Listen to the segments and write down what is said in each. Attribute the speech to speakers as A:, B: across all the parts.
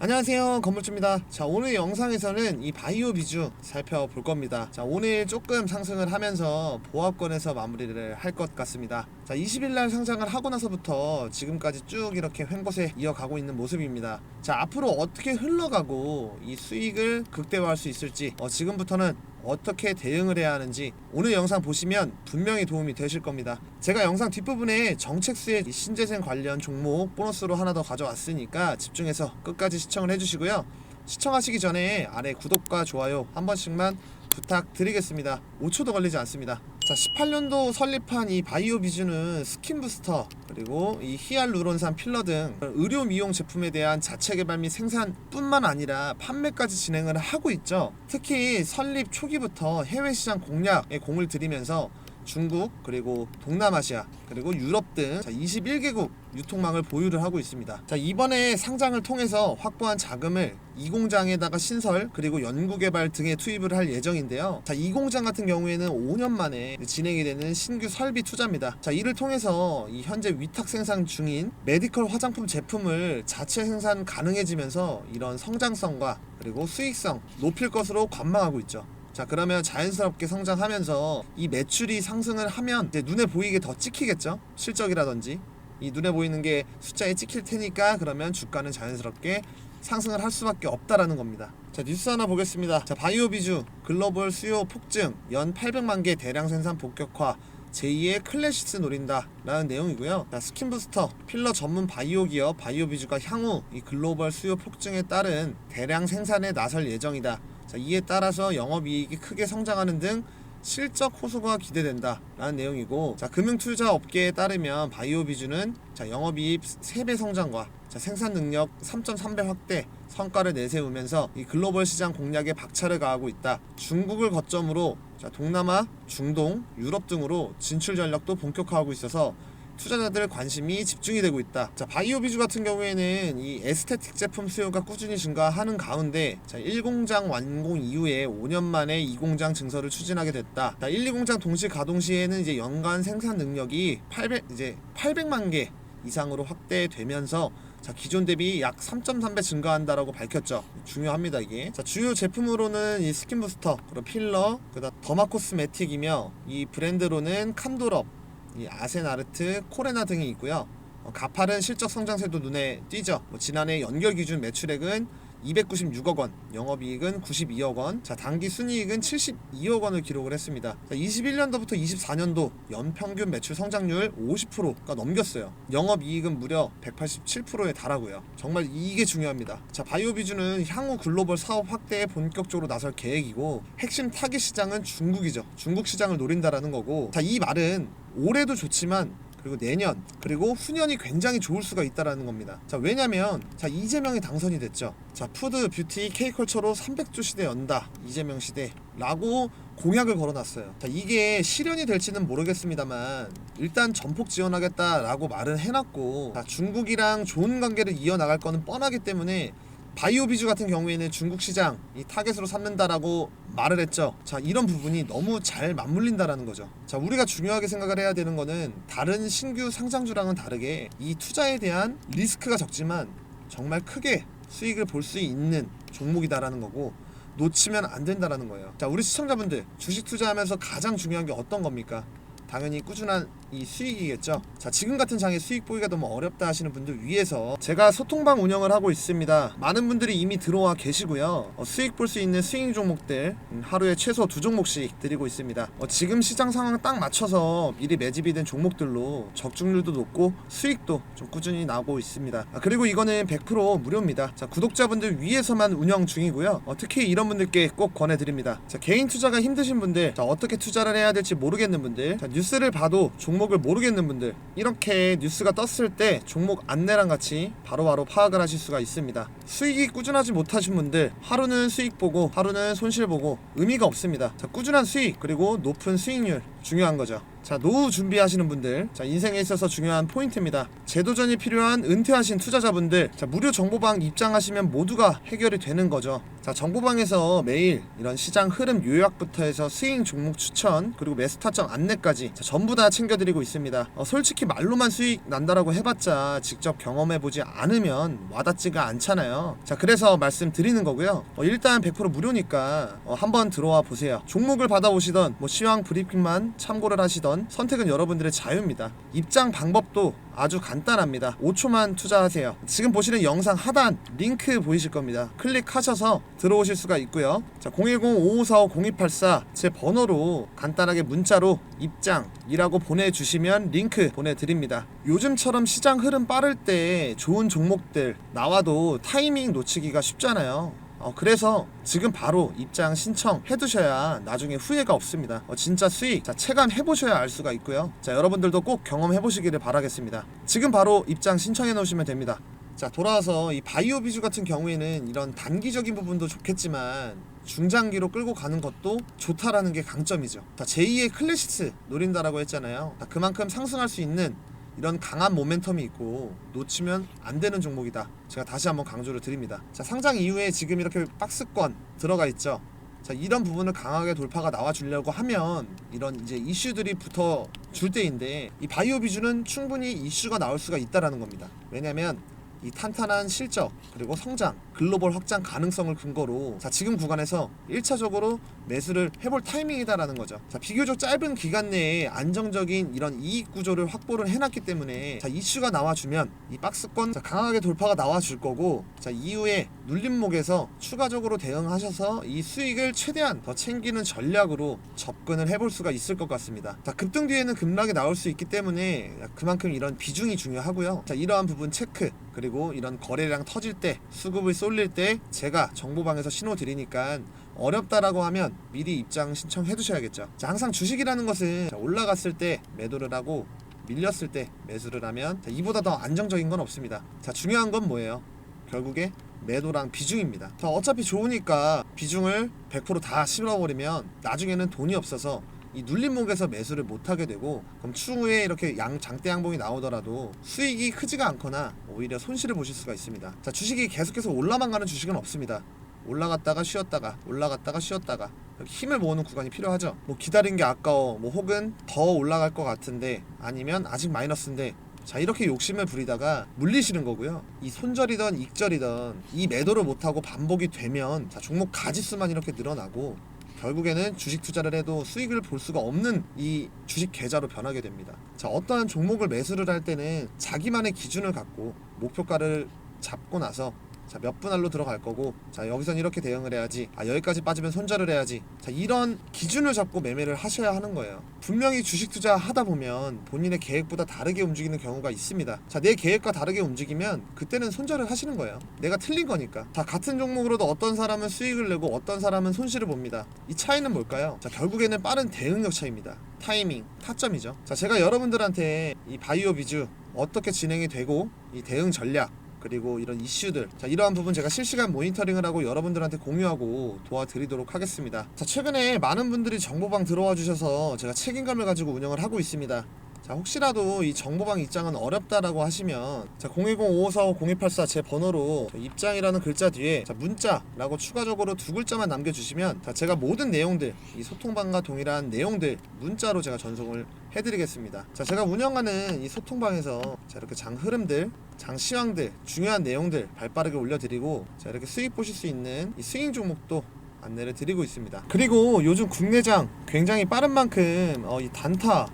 A: 안녕하세요, 건물주입니다. 자, 오늘 영상에서는 이 바이오 비주 살펴볼 겁니다. 자, 오늘 조금 상승을 하면서 보합권에서 마무리를 할 것 같습니다. 자, 20일날 상장을 하고 나서부터 지금까지 쭉 이렇게 횡보세 이어가고 있는 모습입니다. 자, 앞으로 어떻게 흘러가고 이 수익을 극대화할 수 있을지 지금부터는 어떻게 대응을 해야 하는지 오늘 영상 보시면 분명히 도움이 되실 겁니다. 제가 영상 뒷부분에 정책수의 신재생 관련 종목 보너스로 하나 더 가져왔으니까 집중해서 끝까지 시청을 해주시고요. 시청하시기 전에 아래 구독과 좋아요 한 번씩만 부탁드리겠습니다. 5초도 걸리지 않습니다. 자, 18년도 설립한 이 바이오 비주는 스킨 부스터 그리고 이 히알루론산 필러 등 의료 미용 제품에 대한 자체 개발 및 생산뿐만 아니라 판매까지 진행을 하고 있죠. 특히 설립 초기부터 해외 시장 공략에 공을 들이면서 중국 그리고 동남아시아 그리고 유럽 등 21개국 유통망을 보유를 하고 있습니다. 자, 이번에 상장을 통해서 확보한 자금을 이 공장에다가 신설 그리고 연구개발 등에 투입을 할 예정인데요. 자, 이 공장 같은 경우에는 5년 만에 진행이 되는 신규 설비 투자입니다. 자, 이를 통해서 이 현재 위탁 생산 중인 메디컬 화장품 제품을 자체 생산 가능해지면서 이런 성장성과 그리고 수익성 높일 것으로 관망하고 있죠. 자, 그러면 자연스럽게 성장하면서 이 매출이 상승을 하면 이제 눈에 보이게 더 찍히겠죠. 실적이라든지 이 눈에 보이는 게 숫자에 찍힐 테니까 그러면 주가는 자연스럽게 상승을 할 수밖에 없다라는 겁니다. 자, 뉴스 하나 보겠습니다. 자, 바이오 비주 글로벌 수요 폭증 연 800만 개 대량 생산 본격화 제2의 클래시스 노린다 라는 내용이고요. 자, 스킨부스터 필러 전문 바이오 기업 바이오 비주가 향후 이 글로벌 수요 폭증에 따른 대량 생산에 나설 예정이다. 자, 이에 따라서 영업이익이 크게 성장하는 등 실적 호소가 기대된다 라는 내용이고, 자, 금융투자 업계에 따르면 바이오 비주는 영업이익 3배 성장과 생산 능력 3.3배 확대 성과를 내세우면서 이 글로벌 시장 공략에 박차를 가하고 있다. 중국을 거점으로 동남아, 중동, 유럽 등으로 진출 전략도 본격화하고 있어서 투자자들 관심이 집중이 되고 있다. 자, 바이오 비주 같은 경우에는 이 에스테틱 제품 수요가 꾸준히 증가하는 가운데 1공장 완공 이후에 5년 만에 2공장 증설을 추진하게 됐다. 1, 2공장 동시 가동 시에는 이제 연간 생산 능력이 800만 개 이상으로 확대되면서 기존 대비 약 3.3배 증가한다라고 밝혔죠. 중요합니다, 이게. 자, 주요 제품으로는 이 스킨 부스터, 그리고 필러, 그다음 더마 코스메틱이며 이 브랜드로는 칸도럽, 이 아센아르트, 코레나 등이 있고요. 가팔은 실적 성장세도 눈에 띄죠. 지난해 연결 기준 매출액은 296억 원, 영업이익은 92억 원, 자, 당기 순이익은 72억 원을 기록을 했습니다. 자, 21년도부터 24년도 연평균 매출 성장률 50%가 넘겼어요. 영업이익은 무려 187%에 달하고요. 정말 이게 중요합니다. 자, 바이오 비주는 향후 글로벌 사업 확대에 본격적으로 나설 계획이고, 핵심 타깃 시장은 중국이죠. 중국 시장을 노린다라는 거고, 자, 이 말은 올해도 좋지만 그리고 내년 그리고 후년이 굉장히 좋을 수가 있다라는 겁니다. 자, 왜냐면 이재명이 당선이 됐죠. 자, 푸드, 뷰티, K컬처로 300조 시대 연다, 이재명 시대라고 공약을 걸어놨어요. 자, 이게 실현이 될지는 모르겠습니다만 일단 전폭 지원하겠다라고 말은 해놨고, 자, 중국이랑 좋은 관계를 이어나갈 거는 뻔하기 때문에 바이오 비주 같은 경우에는 중국 시장 이 타겟으로 삼는다라고 말을 했죠. 자, 이런 부분이 너무 잘 맞물린다라는 거죠. 자, 우리가 중요하게 생각을 해야 되는 거는 다른 신규 상장주랑은 다르게 이 투자에 대한 리스크가 적지만 정말 크게 수익을 볼 수 있는 종목이다라는 거고, 놓치면 안 된다라는 거예요. 자, 우리 시청자분들 주식 투자하면서 가장 중요한 게 어떤 겁니까? 당연히 꾸준한 이 수익이겠죠. 자, 지금 같은 장에 수익 보기가 너무 어렵다 하시는 분들 위해서 제가 소통방 운영을 하고 있습니다. 많은 분들이 이미 들어와 계시고요. 수익 볼 수 있는 스윙 종목들 하루에 최소 2종목씩 드리고 있습니다. 지금 시장 상황 딱 맞춰서 미리 매집이 된 종목들로 적중률도 높고 수익도 좀 꾸준히 나오고 있습니다. 그리고 이거는 100% 무료입니다. 자, 구독자분들 위해서만 운영 중이고요. 특히 이런 분들께 꼭 권해드립니다. 자, 개인 투자가 힘드신 분들, 자, 어떻게 투자를 해야 될지 모르겠는 분들, 자, 뉴스를 봐도 종목을 모르겠는 분들, 이렇게 뉴스가 떴을 때 종목 안내랑 같이 바로바로 파악을 하실 수가 있습니다. 수익이 꾸준하지 못하신 분들, 하루는 수익 보고 하루는 손실 보고 의미가 없습니다. 자, 꾸준한 수익 그리고 높은 수익률 중요한 거죠. 자, 노후 준비하시는 분들, 자, 인생에 있어서 중요한 포인트입니다. 재도전이 필요한 은퇴하신 투자자분들, 자, 무료 정보방 입장하시면 모두가 해결이 되는 거죠. 자, 정보방에서 매일 이런 시장 흐름 요약부터 해서 스윙 종목 추천, 그리고 매수 타점 안내까지, 자, 전부 다 챙겨드리고 있습니다. 솔직히 말로만 수익 난다라고 해봤자 직접 경험해보지 않으면 와닿지가 않잖아요. 자, 그래서 말씀드리는 거고요. 일단 100% 무료니까 한번 들어와 보세요. 종목을 받아오시던 시황 브리핑만 참고를 하시던 선택은 여러분들의 자유입니다. 입장 방법도 아주 간단합니다. 5초만 투자하세요. 지금 보시는 영상 하단 링크 보이실 겁니다. 클릭하셔서 들어오실 수가 있고요. 자, 010-5545-0284 제 번호로 간단하게 문자로 입장이라고 보내주시면 링크 보내드립니다. 요즘처럼 시장 흐름 빠를 때 좋은 종목들 나와도 타이밍 놓치기가 쉽잖아요. 그래서 지금 바로 입장 신청해 두셔야 나중에 후회가 없습니다. 진짜 수익, 자, 체감해 보셔야 알 수가 있고요. 자, 여러분들도 꼭 경험해 보시기를 바라겠습니다. 지금 바로 입장 신청해 놓으시면 됩니다. 자, 돌아와서 이 바이오 비주 같은 경우에는 이런 단기적인 부분도 좋겠지만 중장기로 끌고 가는 것도 좋다라는 게 강점이죠. 자, 제2의 클래시스 노린다라고 했잖아요. 자, 그만큼 상승할 수 있는 이런 강한 모멘텀이 있고 놓치면 안 되는 종목이다. 제가 다시 한번 강조를 드립니다. 자, 상장 이후에 지금 이렇게 박스권 들어가 있죠. 자, 이런 부분을 강하게 돌파가 나와 주려고 하면 이런 이제 이슈들이 붙어 줄 때인데, 이 바이오 비주는 충분히 이슈가 나올 수가 있다라는 겁니다. 왜냐면 이 탄탄한 실적 그리고 성장, 글로벌 확장 가능성을 근거로, 자, 지금 구간에서 1차적으로 매수를 해볼 타이밍이다라는 거죠. 자, 비교적 짧은 기간 내에 안정적인 이런 이익 구조를 확보를 해놨기 때문에, 자, 이슈가 나와주면 이 박스권, 자, 강하게 돌파가 나와줄 거고, 자, 이후에 눌림목에서 추가적으로 대응하셔서 이 수익을 최대한 더 챙기는 전략으로 접근을 해볼 수가 있을 것 같습니다. 자, 급등 뒤에는 급락이 나올 수 있기 때문에 그만큼 이런 비중이 중요하고요. 자, 이러한 부분 체크, 그리고 이런 거래량 터질 때, 수급을 쏠릴 때 제가 정보방에서 신호 드리니까 어렵다라고 하면 미리 입장 신청해 두셔야겠죠. 자, 항상 주식이라는 것은, 자, 올라갔을 때 매도를 하고 밀렸을 때 매수를 하면, 자, 이보다 더 안정적인 건 없습니다. 자, 중요한 건 뭐예요? 결국에 매도랑 비중입니다. 자, 어차피 좋으니까 비중을 100% 다 실어버리면 나중에는 돈이 없어서 이 눌림목에서 매수를 못하게 되고, 그럼 추후에 이렇게 장대 양봉이 나오더라도 수익이 크지가 않거나 오히려 손실을 보실 수가 있습니다. 자, 주식이 계속해서 올라만 가는 주식은 없습니다. 올라갔다가 쉬었다가 올라갔다가 쉬었다가 이렇게 힘을 모으는 구간이 필요하죠. 기다린 게 아까워, 혹은 더 올라갈 것 같은데, 아니면 아직 마이너스인데, 자, 이렇게 욕심을 부리다가 물리시는 거고요. 이 손절이던 익절이던 이 매도를 못하고 반복이 되면, 자, 종목 가지수만 이렇게 늘어나고 결국에는 주식 투자를 해도 수익을 볼 수가 없는 이 주식 계좌로 변하게 됩니다. 자, 어떠한 종목을 매수를 할 때는 자기만의 기준을 갖고 목표가를 잡고 나서, 자, 몇 분할로 들어갈 거고, 자, 여기선 이렇게 대응을 해야지, 여기까지 빠지면 손절을 해야지, 자, 이런 기준을 잡고 매매를 하셔야 하는 거예요. 분명히 주식 투자 하다 보면 본인의 계획보다 다르게 움직이는 경우가 있습니다. 자, 내 계획과 다르게 움직이면 그때는 손절을 하시는 거예요. 내가 틀린 거니까. 자, 같은 종목으로도 어떤 사람은 수익을 내고 어떤 사람은 손실을 봅니다. 이 차이는 뭘까요? 자, 결국에는 빠른 대응력 차이입니다. 타이밍, 타점이죠. 자, 제가 여러분들한테 이 바이오 비주 어떻게 진행이 되고, 이 대응 전략, 그리고 이런 이슈들, 자, 이러한 부분 제가 실시간 모니터링을 하고 여러분들한테 공유하고 도와드리도록 하겠습니다. 자, 최근에 많은 분들이 정보방 들어와 주셔서 제가 책임감을 가지고 운영을 하고 있습니다. 자, 혹시라도 이 정보방 입장은 어렵다라고 하시면, 자, 010-5545-0284 제 번호로 입장이라는 글자 뒤에, 자, 문자라고 추가적으로 2글자만 남겨주시면, 자, 제가 모든 내용들, 이 소통방과 동일한 내용들 문자로 제가 전송을 해드리겠습니다. 자, 제가 운영하는 이 소통방에서, 자, 이렇게 장 흐름들, 장 시황들, 중요한 내용들 발빠르게 올려드리고, 자, 이렇게 수익 보실 수 있는 이 스윙 종목도 안내를 드리고 있습니다. 그리고 요즘 국내장 굉장히 빠른 만큼 이 단타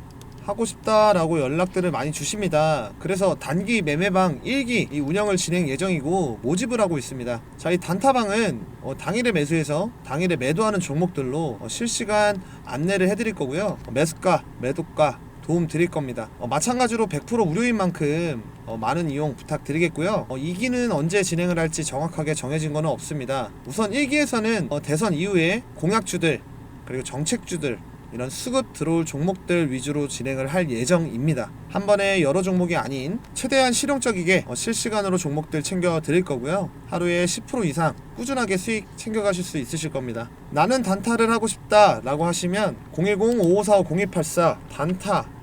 A: 하고 싶다라고 연락들을 많이 주십니다. 그래서 단기 매매방 1기 이 운영을 진행 예정이고 모집을 하고 있습니다. 자, 이 단타방은 당일에 매수해서 당일에 매도하는 종목들로 실시간 안내를 해드릴 거고요. 매수가, 매도가 도움 드릴 겁니다. 마찬가지로 100% 무료인 만큼 많은 이용 부탁드리겠고요. 2기는 언제 진행을 할지 정확하게 정해진 거는 없습니다. 우선 1기에서는 대선 이후에 공약주들, 그리고 정책주들, 이런 수급 들어올 종목들 위주로 진행을 할 예정입니다. 한 번에 여러 종목이 아닌 최대한 실용적이게 실시간으로 종목들 챙겨 드릴 거고요. 하루에 10% 이상 꾸준하게 수익 챙겨가실 수 있으실 겁니다. 나는 단타를 하고 싶다 라고 하시면 010-5545-0284 단타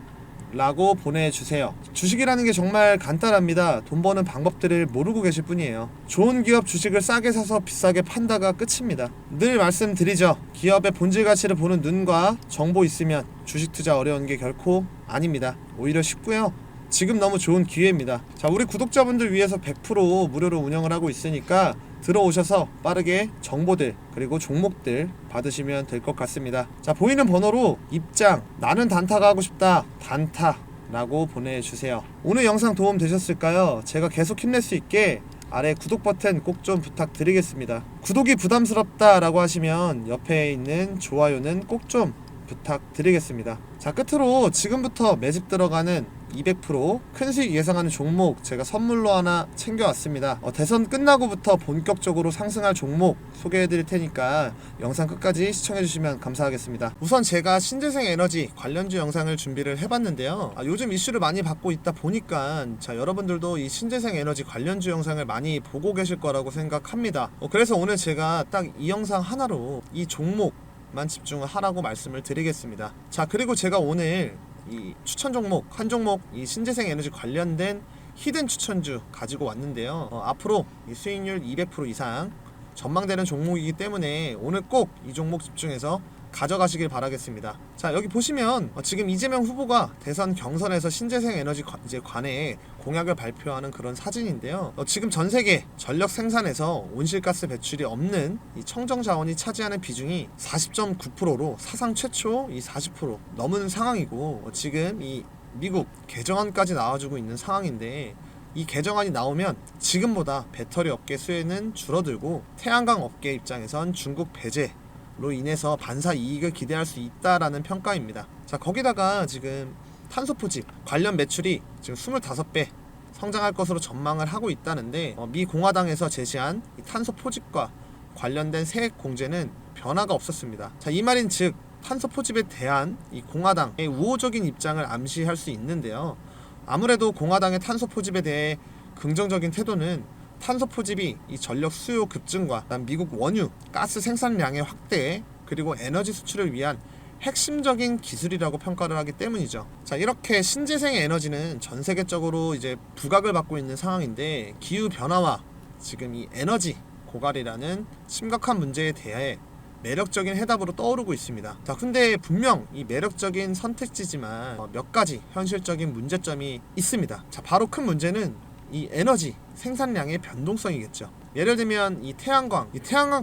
A: 라고 보내주세요. 주식이라는 게 정말 간단합니다. 돈 버는 방법들을 모르고 계실 뿐이에요. 좋은 기업 주식을 싸게 사서 비싸게 판다가 끝입니다. 늘 말씀드리죠. 기업의 본질 가치를 보는 눈과 정보 있으면 주식 투자 어려운 게 결코 아닙니다. 오히려 쉽고요. 지금 너무 좋은 기회입니다. 자, 우리 구독자분들 위해서 100% 무료로 운영을 하고 있으니까 들어오셔서 빠르게 정보들 그리고 종목들 받으시면 될 것 같습니다. 자, 보이는 번호로 입장 나는 단타가 하고 싶다 단타 라고 보내주세요. 오늘 영상 도움 되셨을까요? 제가 계속 힘낼 수 있게 아래 구독 버튼 꼭 좀 부탁드리겠습니다. 구독이 부담스럽다 라고 하시면 옆에 있는 좋아요는 꼭 좀 부탁드리겠습니다. 자, 끝으로 지금부터 매집 들어가는 200% 큰 수익 예상하는 종목 제가 선물로 하나 챙겨왔습니다. 대선 끝나고부터 본격적으로 상승할 종목 소개해드릴 테니까 영상 끝까지 시청해주시면 감사하겠습니다. 우선 제가 신재생 에너지 관련주 영상을 준비를 해봤는데요. 요즘 이슈를 많이 받고 있다 보니까 자, 여러분들도 이 신재생 에너지 관련주 영상을 많이 보고 계실 거라고 생각합니다. 그래서 오늘 제가 딱 이 영상 하나로 이 종목만 집중을 하라고 말씀을 드리겠습니다. 자, 그리고 제가 오늘 이 추천 종목 한 종목 이 신재생 에너지 관련된 히든 추천주 가지고 왔는데요. 앞으로 이 수익률 200% 이상 전망되는 종목이기 때문에 오늘 꼭 이 종목 집중해서 가져가시길 바라겠습니다. 자, 여기 보시면 지금 이재명 후보가 대선 경선에서 신재생 에너지 관해 공약을 발표하는 그런 사진인데요. 지금 전 세계 전력 생산에서 온실가스 배출이 없는 이 청정 자원이 차지하는 비중이 40.9%로 사상 최초 이 40% 넘은 상황이고 지금 이 미국 개정안까지 나와주고 있는 상황인데 이 개정안이 나오면 지금보다 배터리 업계 수혜는 줄어들고 태양광 업계 입장에선 중국 배제 로 인해서 반사 이익을 기대할 수 있다라는 평가입니다. 자, 거기다가 지금 탄소 포집 관련 매출이 지금 25배 성장할 것으로 전망을 하고 있다는데 미 공화당에서 제시한 이 탄소 포집과 관련된 세액 공제는 변화가 없었습니다. 자, 이 말인 즉 탄소 포집에 대한 이 공화당의 우호적인 입장을 암시할 수 있는데요. 아무래도 공화당의 탄소 포집에 대해 긍정적인 태도는 탄소 포집이 이 전력 수요 급증과 미국 원유 가스 생산량의 확대 그리고 에너지 수출을 위한 핵심적인 기술이라고 평가를 하기 때문이죠. 자, 이렇게 신재생 에너지는 전 세계적으로 이제 부각을 받고 있는 상황인데 기후 변화와 지금 이 에너지 고갈이라는 심각한 문제에 대해 매력적인 해답으로 떠오르고 있습니다. 자, 근데 분명 이 매력적인 선택지지만 몇 가지 현실적인 문제점이 있습니다. 자, 바로 큰 문제는 이 에너지 생산량의 변동성이겠죠. 예를 들면 이 태양광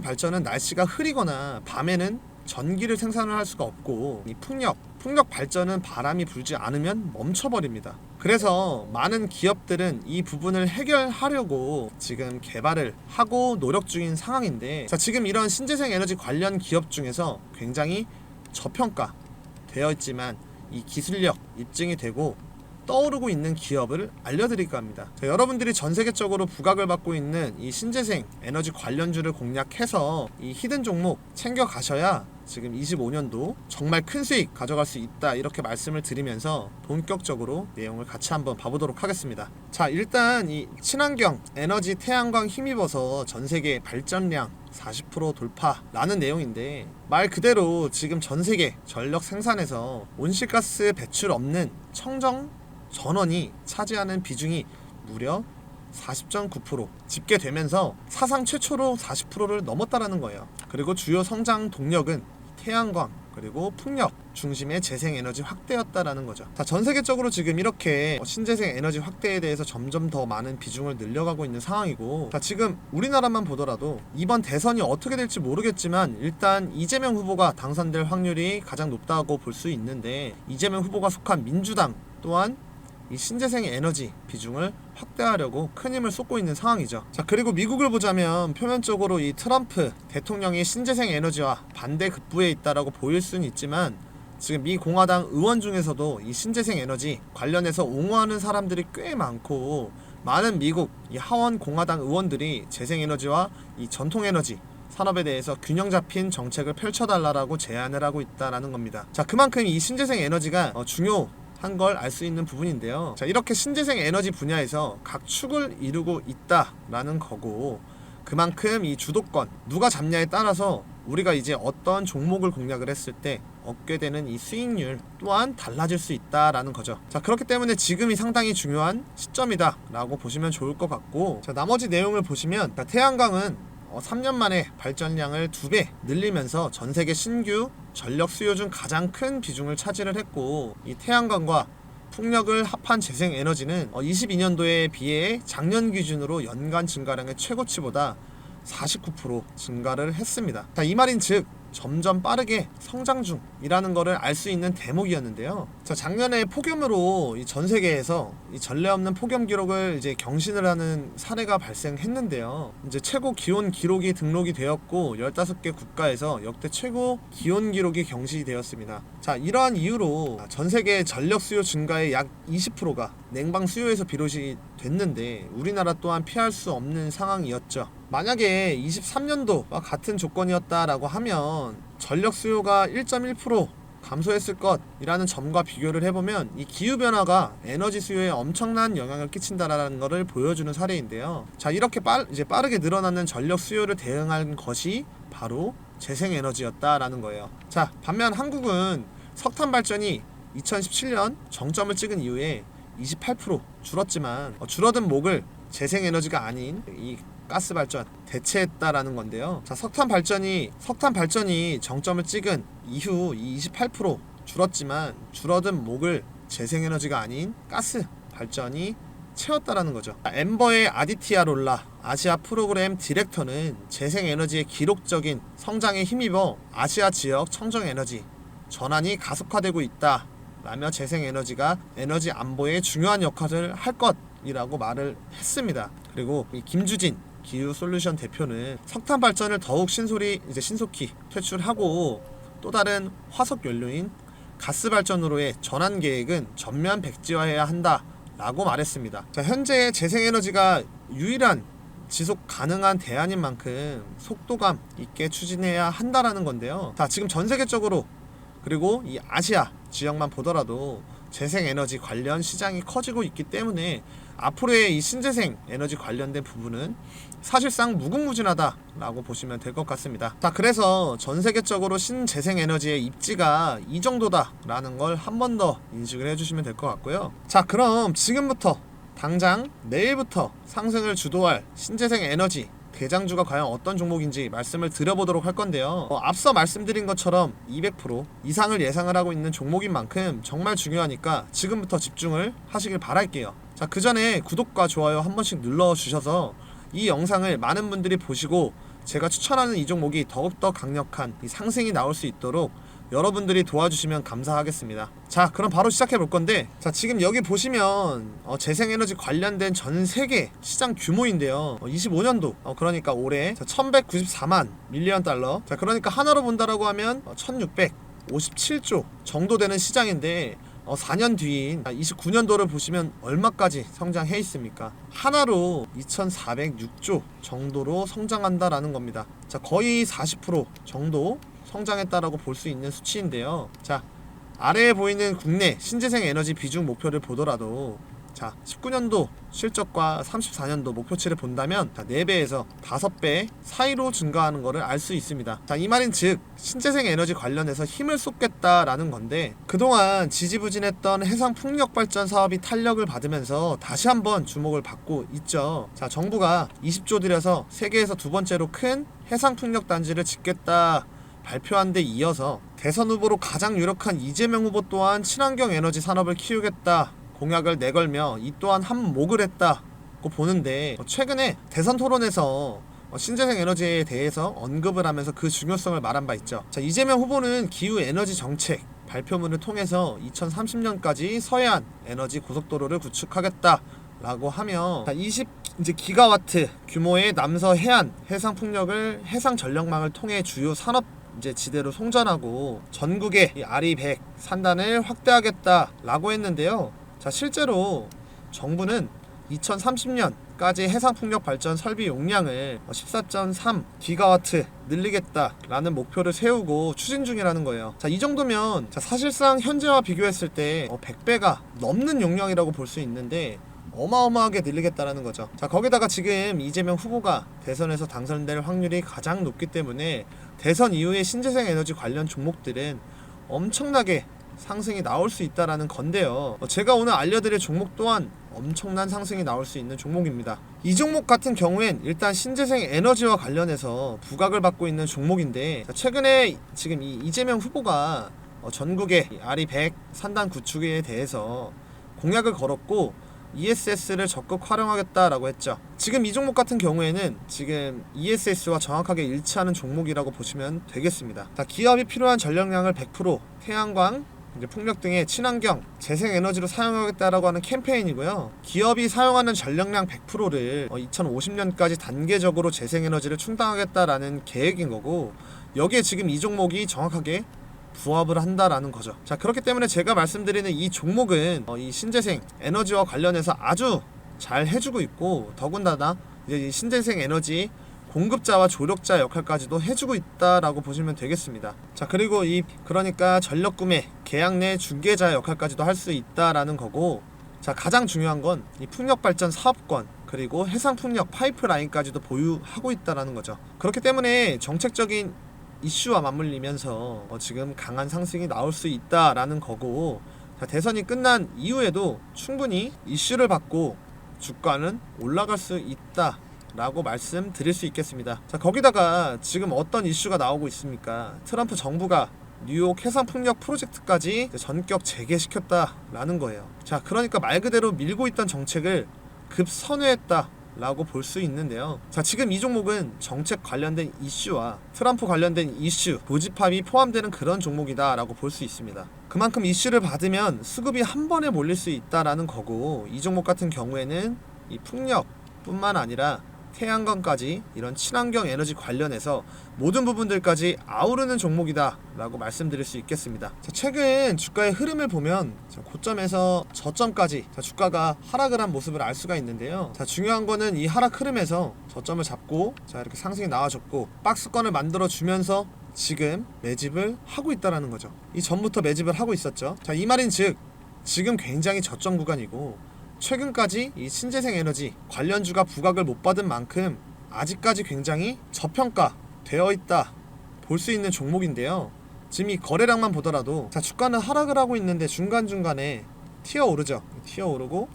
A: 발전은 날씨가 흐리거나 밤에는 전기를 생산을 할 수가 없고 이 풍력 발전은 바람이 불지 않으면 멈춰버립니다. 그래서 많은 기업들은 이 부분을 해결하려고 지금 개발을 하고 노력 중인 상황인데 자, 지금 이런 신재생 에너지 관련 기업 중에서 굉장히 저평가 되어 있지만 이 기술력 입증이 되고 떠오르고 있는 기업을 알려드릴까 합니다. 자, 여러분들이 전 세계적으로 부각을 받고 있는 이 신재생 에너지 관련주를 공략해서 이 히든 종목 챙겨 가셔야 지금 25년도 정말 큰 수익 가져갈 수 있다 이렇게 말씀을 드리면서 본격적으로 내용을 같이 한번 봐보도록 하겠습니다. 자, 일단 이 친환경 에너지 태양광 힘입어서 전 세계 발전량 40% 돌파라는 내용인데 말 그대로 지금 전 세계 전력 생산에서 온실가스 배출 없는 청정 전원이 차지하는 비중이 무려 40.9% 집계되면서 사상 최초로 40%를 넘었다라는 거예요. 그리고 주요 성장 동력은 태양광 그리고 풍력 중심의 재생에너지 확대였다라는 거죠. 자, 전 세계적으로 지금 이렇게 신재생 에너지 확대에 대해서 점점 더 많은 비중을 늘려가고 있는 상황이고 자, 지금 우리나라만 보더라도 이번 대선이 어떻게 될지 모르겠지만 일단 이재명 후보가 당선될 확률이 가장 높다고 볼 수 있는데 이재명 후보가 속한 민주당 또한 이 신재생 에너지 비중을 확대하려고 큰 힘을 쏟고 있는 상황이죠. 자, 그리고 미국을 보자면 표면적으로 이 트럼프 대통령이 신재생 에너지와 반대 급부에 있다라고 보일 수는 있지만 지금 미 공화당 의원 중에서도 이 신재생 에너지 관련해서 옹호하는 사람들이 꽤 많고 많은 미국 이 하원 공화당 의원들이 재생에너지와 이 전통에너지 산업에 대해서 균형 잡힌 정책을 펼쳐달라고 제안을 하고 있다라는 겁니다. 자, 그만큼 이 신재생 에너지가 중요한 걸 알 수 있는 부분인데요. 자, 이렇게 신재생 에너지 분야에서 각 축을 이루고 있다라는 거고, 그만큼 이 주도권 누가 잡냐에 따라서 우리가 이제 어떤 종목을 공략을 했을 때 얻게 되는 이 수익률 또한 달라질 수 있다라는 거죠. 자, 그렇기 때문에 지금이 상당히 중요한 시점이다 라고 보시면 좋을 것 같고, 자, 나머지 내용을 보시면 태양광은 3년 만에 발전량을 2배 늘리면서 전세계 신규 전력 수요 중 가장 큰 비중을 차지를 했고, 이 태양광과 풍력을 합한 재생에너지는 22년도에 비해 작년 기준으로 연간 증가량의 최고치보다 49% 증가를 했습니다. 자, 이 말인즉 점점 빠르게 성장 중이라는 것을 알 수 있는 대목이었는데요. 자, 작년에 폭염으로 전 세계에서 이 전례 없는 폭염 기록을 이제 경신을 하는 사례가 발생했는데요. 이제 최고 기온 기록이 등록이 되었고 15개 국가에서 역대 최고 기온 기록이 경신되었습니다. 자, 이러한 이유로 전 세계 전력 수요 증가의 약 20%가 냉방 수요에서 비롯이 됐는데 우리나라 또한 피할 수 없는 상황이었죠. 만약에 23년도와 같은 조건이었다라고 하면 전력 수요가 1.1% 감소했을 것이라는 점과 비교를 해보면 이 기후변화가 에너지 수요에 엄청난 영향을 끼친다라는 것을 보여주는 사례인데요. 자, 이렇게 이제 빠르게 늘어나는 전력 수요를 대응한 것이 바로 재생에너지였다라는 거예요. 자, 반면 한국은 석탄 발전이 2017년 정점을 찍은 이후에 28% 줄었지만 줄어든 목을 재생에너지가 아닌 이 가스 발전 대체했다라는 건데요. 자, 석탄 발전이 정점을 찍은 이후 28% 줄었지만 줄어든 목을 재생에너지가 아닌 가스 발전이 채웠다라는 거죠. 엠버의 아디티아 롤라 아시아 프로그램 디렉터는 재생에너지의 기록적인 성장에 힘입어 아시아 지역 청정에너지 전환이 가속화되고 있다 라며 재생에너지가 에너지 안보에 중요한 역할을 할 것이라고 말을 했습니다. 그리고 이 김주진 기후솔루션 대표는 석탄 발전을 더욱 신속히 퇴출하고 또 다른 화석 연료인 가스 발전으로의 전환 계획은 전면 백지화해야 한다 라고 말했습니다. 자, 현재 재생에너지가 유일한 지속 가능한 대안인 만큼 속도감 있게 추진해야 한다라는 건데요. 자, 지금 전 세계적으로 그리고 이 아시아 지역만 보더라도 재생에너지 관련 시장이 커지고 있기 때문에 앞으로의 이 신재생 에너지 관련된 부분은 사실상 무궁무진하다라고 보시면 될 것 같습니다. 자, 그래서 전 세계적으로 신재생 에너지의 입지가 이 정도다라는 걸 한 번 더 인식을 해주시면 될 것 같고요. 자, 그럼 지금부터 당장 내일부터 상승을 주도할 신재생 에너지 대장주가 과연 어떤 종목인지 말씀을 드려보도록 할 건데요. 앞서 말씀드린 것처럼 200% 이상을 예상을 하고 있는 종목인 만큼 정말 중요하니까 지금부터 집중을 하시길 바랄게요. 자, 그 전에 구독과 좋아요 한 번씩 눌러주셔서 이 영상을 많은 분들이 보시고 제가 추천하는 이 종목이 더욱더 강력한 이 상승이 나올 수 있도록 여러분들이 도와주시면 감사하겠습니다. 자, 그럼 바로 시작해 볼 건데, 자, 지금 여기 보시면 재생에너지 관련된 전 세계 시장 규모인데요. 25년도 그러니까 올해 1194만 밀리언 달러. 자, 그러니까 하나로 본다라고 하면 1657조 정도 되는 시장인데 4년 뒤인 29년도를 보시면 얼마까지 성장해 있습니까? 하나로 2406조 정도로 성장한다라는 겁니다. 자, 거의 40% 정도 성장했다라고 볼 수 있는 수치인데요. 자, 아래에 보이는 국내 신재생 에너지 비중 목표를 보더라도 자, 19년도 실적과 34년도 목표치를 본다면 4배에서 5배 사이로 증가하는 것을 알 수 있습니다. 자, 이 말인 즉 신재생 에너지 관련해서 힘을 쏟겠다라는 건데, 그동안 지지부진했던 해상 풍력 발전 사업이 탄력을 받으면서 다시 한번 주목을 받고 있죠. 자, 정부가 20조 들여서 세계에서 두 번째로 큰 해상 풍력 단지를 짓겠다 발표한 데 이어서 대선 후보로 가장 유력한 이재명 후보 또한 친환경 에너지 산업을 키우겠다 공약을 내걸며 이 또한 한몫을 했다고 보는데, 최근에 대선 토론에서 신재생 에너지에 대해서 언급을 하면서 그 중요성을 말한 바 있죠. 자, 이재명 후보는 기후 에너지 정책 발표문을 통해서 2030년까지 서해안 에너지 고속도로를 구축하겠다라고 하며 20 기가와트 규모의 남서 해안 해상 풍력을 해상 전력망을 통해 주요 산업 지대로 송전하고 전국의 아리 100 산단을 확대하겠다라고 했는데요. 자, 실제로 정부는 2030년 2030년까지 해상풍력 발전 설비 용량을 14.3 기가와트 늘리겠다라는 목표를 세우고 추진 중이라는 거예요. 자, 이 정도면 사실상 현재와 비교했을 때 100배가 넘는 용량이라고 볼 수 있는데 어마어마하게 늘리겠다라는 거죠. 자, 거기다가 지금 이재명 후보가 대선에서 당선될 확률이 가장 높기 때문에 대선 이후에 신재생 에너지 관련 종목들은 엄청나게 상승이 나올 수 있다라는 건데요. 제가 오늘 알려드릴 종목 또한 엄청난 상승이 나올 수 있는 종목입니다. 이 종목 같은 경우엔 일단 신재생 에너지와 관련해서 부각을 받고 있는 종목인데, 최근에 지금 이 이재명 후보가 전국의 RE100 산단 구축에 대해서 공약을 걸었고 ESS를 적극 활용하겠다라고 했죠. 지금 이 종목 같은 경우에는 지금 ESS와 정확하게 일치하는 종목이라고 보시면 되겠습니다. 자, 기업이 필요한 전력량을 100% 태양광, 풍력 등의 친환경 재생에너지로 사용하겠다라고 하는 캠페인이고요. 기업이 사용하는 전력량 100%를 2050년까지 단계적으로 재생에너지를 충당하겠다라는 계획인 거고, 여기에 지금 이 종목이 정확하게 부합을 한다라는 거죠. 자, 그렇기 때문에 제가 말씀드리는 이 종목은 이 신재생 에너지와 관련해서 아주 잘 해주고 있고, 더군다나 이제 이 신재생 에너지 공급자와 조력자 역할까지도 해주고 있다라고 보시면 되겠습니다. 자, 그리고 그러니까 전력 구매 계약 내 중개자 역할까지도 할 수 있다라는 거고, 자, 가장 중요한 건 이 풍력 발전 사업권 그리고 해상 풍력 파이프라인까지도 보유하고 있다라는 거죠. 그렇기 때문에 정책적인 이슈와 맞물리면서 지금 강한 상승이 나올 수 있다라는 거고, 자, 대선이 끝난 이후에도 충분히 이슈를 받고 주가는 올라갈 수 있다 라고 말씀드릴 수 있겠습니다. 자, 거기다가 지금 어떤 이슈가 나오고 있습니까? 트럼프 정부가 뉴욕 해상풍력 프로젝트까지 전격 재개시켰다라는 거예요. 자, 그러니까 말 그대로 밀고 있던 정책을 급선회했다 라고 볼 수 있는데요. 자, 지금 이 종목은 정책 관련된 이슈와 트럼프 관련된 이슈, 고집합이 포함되는 그런 종목이다 라고 볼 수 있습니다. 그만큼 이슈를 받으면 수급이 한 번에 몰릴 수 있다라는 거고, 이 종목 같은 경우에는 이 풍력 뿐만 아니라 태양광까지 이런 친환경 에너지 관련해서 모든 부분들까지 아우르는 종목이다 라고 말씀드릴 수 있겠습니다. 자, 최근 주가의 흐름을 보면 고점에서 저점까지 주가가 하락을 한 모습을 알 수가 있는데요. 자, 중요한 거는 이 하락 흐름에서 저점을 잡고 이렇게 상승이 나와줬고 박스권을 만들어 주면서 지금 매집을 하고 있다라는 거죠. 이 전부터 매집을 하고 있었죠. 자, 이 말인 즉 지금 굉장히 저점 구간이고, 최근까지 이 신재생 에너지 관련주가 부각을 못 받은 만큼 아직까지 굉장히 저평가 되어 있다 볼 수 있는 종목인데요. 지금 이 거래량만 보더라도, 자, 주가는 하락을 하고 있는데 중간중간에 튀어오르죠. 튀어오르고.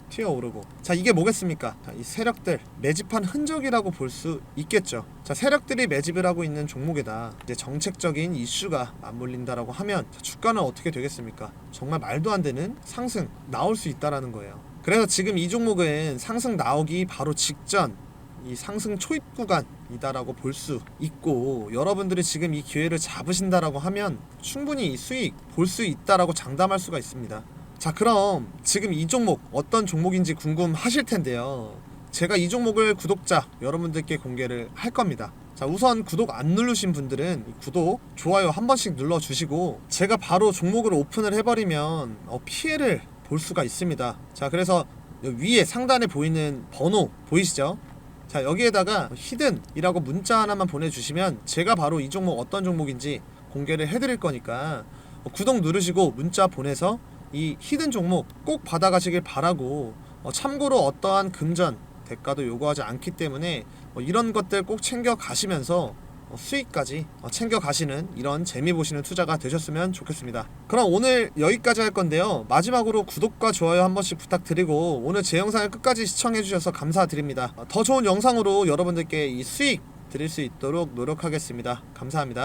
A: 자, 이게 뭐겠습니까? 자, 이 세력들 매집한 흔적이라고 볼 수 있겠죠. 자, 세력들이 매집을 하고 있는 종목에다 이제 정책적인 이슈가 맞물린다라고 하면, 자, 주가는 어떻게 되겠습니까? 정말 말도 안 되는 상승 나올 수 있다라는 거예요. 그래서 지금 이 종목은 상승 나오기 바로 직전 이 상승 초입 구간이다라고 볼 수 있고, 여러분들이 지금 이 기회를 잡으신다라고 하면 충분히 이 수익 볼 수 있다라고 장담할 수가 있습니다. 자, 그럼 지금 이 종목 어떤 종목인지 궁금하실 텐데요. 제가 이 종목을 구독자 여러분들께 공개를 할 겁니다. 자, 우선 구독 안 누르신 분들은 구독, 좋아요 한 번씩 눌러주시고, 제가 바로 종목을 오픈을 해버리면 피해를 볼 수가 있습니다. 자, 그래서 위에 상단에 보이는 번호 보이시죠? 자, 여기에다가 히든이라고 문자 하나만 보내주시면 제가 바로 이 종목 어떤 종목인지 공개를 해드릴 거니까 구독 누르시고 문자 보내서 이 히든 종목 꼭 받아가시길 바라고, 참고로 어떠한 금전 대가도 요구하지 않기 때문에 이런 것들 꼭 챙겨 가시면서 수익까지 챙겨 가시는 이런 재미 보시는 투자가 되셨으면 좋겠습니다. 그럼 오늘 여기까지 할 건데요. 마지막으로 구독과 좋아요 한 번씩 부탁드리고, 오늘 제 영상을 끝까지 시청해 주셔서 감사드립니다. 더 좋은 영상으로 여러분들께 이 수익 드릴 수 있도록 노력하겠습니다. 감사합니다.